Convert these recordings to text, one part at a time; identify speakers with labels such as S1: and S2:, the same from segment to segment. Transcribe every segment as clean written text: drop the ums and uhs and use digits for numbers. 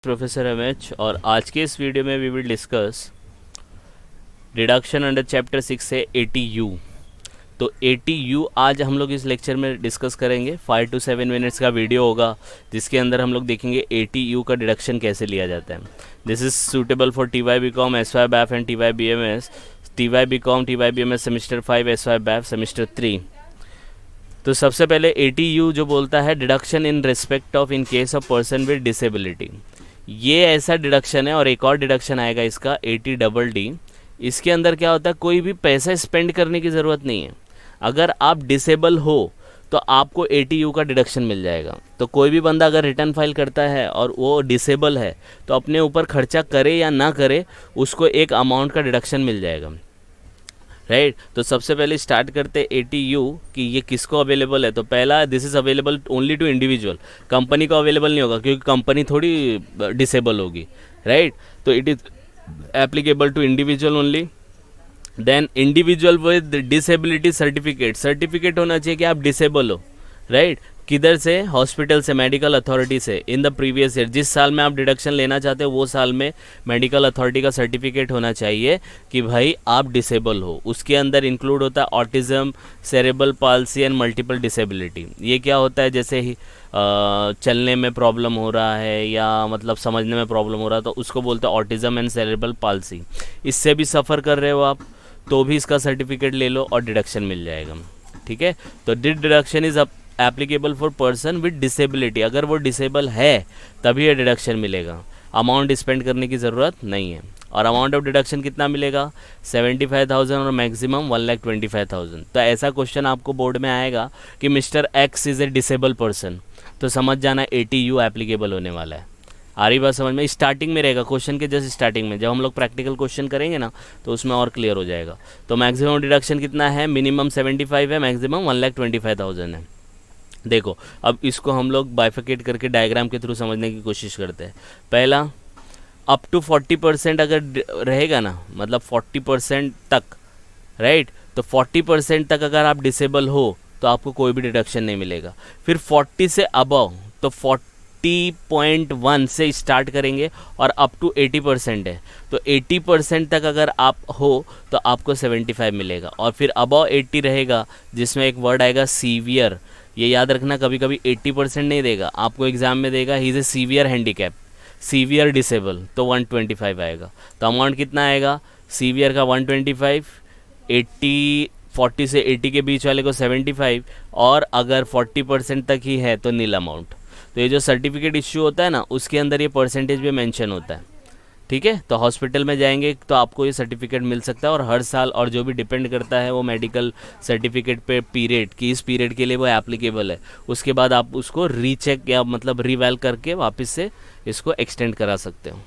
S1: Professor MH और आज के इस वीडियो में we will discuss deduction under chapter 6 से 80U। तो 80U आज हम लोग इस लेक्चर में डिस्कस करेंगे। 5 to 7 मिनट्स का वीडियो होगा जिसके अंदर हम लोग देखेंगे 80U का डिडक्शन कैसे लिया जाता है। This is suitable for TY BCom, SY BAF and TY BMS, TY BCom, TY BMS semester 5, SY BAF semester 3। तो सबसे पहले 80U जो बोलता है deduction in respect of in case of person with disability, ये ऐसा डिडक्शन है। और एक और डिडक्शन आएगा इसका 80DD। इसके अंदर क्या होता है, कोई भी पैसा स्पेंड करने की ज़रूरत नहीं है। अगर आप डिसेबल हो तो आपको 80U का डिडक्शन मिल जाएगा। तो कोई भी बंदा अगर रिटर्न फाइल करता है और वो डिसेबल है तो अपने ऊपर खर्चा करे या ना करे उसको एक अमाउंट का डिडक्शन मिल जाएगा, राइट। तो सबसे पहले स्टार्ट करते 80U कि ये किसको अवेलेबल है। तो पहला, this is available only to individual, company को अवेलेबल नहीं होगा क्योंकि कंपनी थोड़ी डिसेबल होगी, राइट। तो it is applicable to individual only. Then individual with disability certificate होना चाहिए कि आप डिसेबल हो, राइट। किधर से? हॉस्पिटल से, मेडिकल अथॉरिटी से। इन द प्रीवियस ईयर, जिस साल में आप डिडक्शन लेना चाहते हो वो साल में मेडिकल अथॉरिटी का सर्टिफिकेट होना चाहिए कि भाई आप डिसेबल हो। उसके अंदर इंक्लूड होता है autism, cerebral palsy and multiple disability. ये क्या होता है, जैसे ही चलने में प्रॉब्लम हो रहा है या मतलब समझने में प्रॉब्लम हो रहा है तो उसको बोलते हैं ऑटिज़म एंड सेरेब्रल पाल्सी। इससे भी सफ़र कर रहे हो आप तो भी इसका सर्टिफिकेट ले लो और डिडक्शन मिल जाएगा, ठीक है। तो deduction is applicable for person with disability. अगर वो डिसेबल है तभी ये डिडक्शन मिलेगा, अमाउंट स्पेंड करने की ज़रूरत नहीं है। और अमाउंट ऑफ डिडक्शन कितना मिलेगा? 75,000 और मैक्सिमम 1,25,000। तो ऐसा क्वेश्चन आपको बोर्ड में आएगा कि mister x is a disable person, तो समझ जाना 80U एप्लीकेबल होने वाला है। आ रही बात समझ में? स्टार्टिंग में रहेगा, क्वेश्चन के जस्ट स्टार्टिंग में। जब हम लोग प्रैक्टिकल क्वेश्चन करेंगे ना तो उसमें और क्लियर हो जाएगा। तो मैक्सिमम डिडक्शन कितना है? मिनिमम 75 है, मैक्सिमम 1,25,000 है। देखो अब इसको हम लोग बाइफिकेट करके डायग्राम के थ्रू समझने की कोशिश करते हैं। पहला, अप टू 40% अगर रहेगा ना, मतलब 40% तक, राइट। तो 40% तक अगर आप डिसेबल हो तो आपको कोई भी डिडक्शन नहीं मिलेगा। फिर 40 से अबव, तो 40.1 से स्टार्ट करेंगे और अप टू 80% है। तो 80% तक अगर आप हो तो आपको 75 मिलेगा। और फिर अबव 80 रहेगा जिसमें एक वर्ड आएगा सीवियर। ये याद रखना, कभी कभी 80% नहीं देगा, आपको एग्जाम में देगा he is a severe handicap, severe disable, तो 125 आएगा। तो अमाउंट कितना आएगा? सीवियर का 125, 80, 40 से 80 के बीच वाले को 75, और अगर 40% तक ही है तो नील अमाउंट। तो ये जो सर्टिफिकेट इश्यू होता है ना उसके अंदर ये परसेंटेज भी मेंशन होता है, ठीक है। तो हॉस्पिटल में जाएंगे तो आपको ये सर्टिफिकेट मिल सकता है और हर साल, और जो भी डिपेंड करता है वो मेडिकल सर्टिफिकेट पे पीरियड कि इस पीरियड के लिए वो एप्लीकेबल है। उसके बाद आप उसको रीचेक या मतलब रीवैल करके वापस से इसको एक्सटेंड करा सकते हो,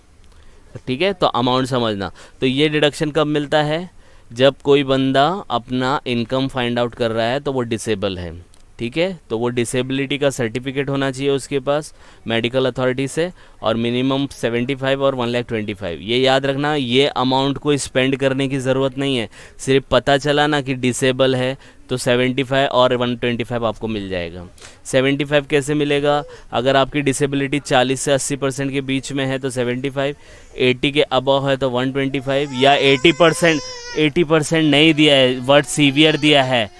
S1: ठीक है। तो अमाउंट समझना। तो ये डिडक्शन कब मिलता है? जब कोई बंदा अपना इनकम फाइंड आउट कर रहा है तो वो डिसेबल है, ठीक है। तो वो डिसेबिलिटी का सर्टिफिकेट होना चाहिए उसके पास मेडिकल अथॉरिटी से, और मिनिमम 75 और 1,25,000। ये याद रखना, ये अमाउंट को स्पेंड करने की ज़रूरत नहीं है। सिर्फ पता चला ना कि डिसेबल है तो 75 और 125 आपको मिल जाएगा। 75 कैसे मिलेगा? अगर आपकी डिसेबिलिटी 40 से 80% के बीच में है तो 75, 80 के अबव है तो 125, या 80% नहीं दिया है, वर्ड सीवियर दिया है,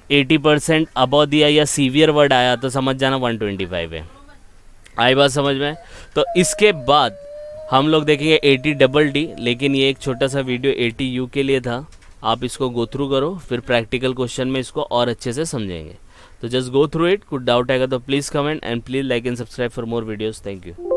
S1: 80% अबव दिया या सीवियर वर्ड आया तो समझ जाना 125 है। आई बात समझ में? तो इसके बाद हम लोग देखेंगे 80DD, लेकिन ये एक छोटा सा वीडियो 80U के लिए था। आप इसको गो थ्रू करो, फिर प्रैक्टिकल क्वेश्चन में इसको और अच्छे से समझेंगे। तो जस्ट गो थ्रू इट। कुछ डाउट आएगा तो please comment and please like and subscribe for more videos. Thank you.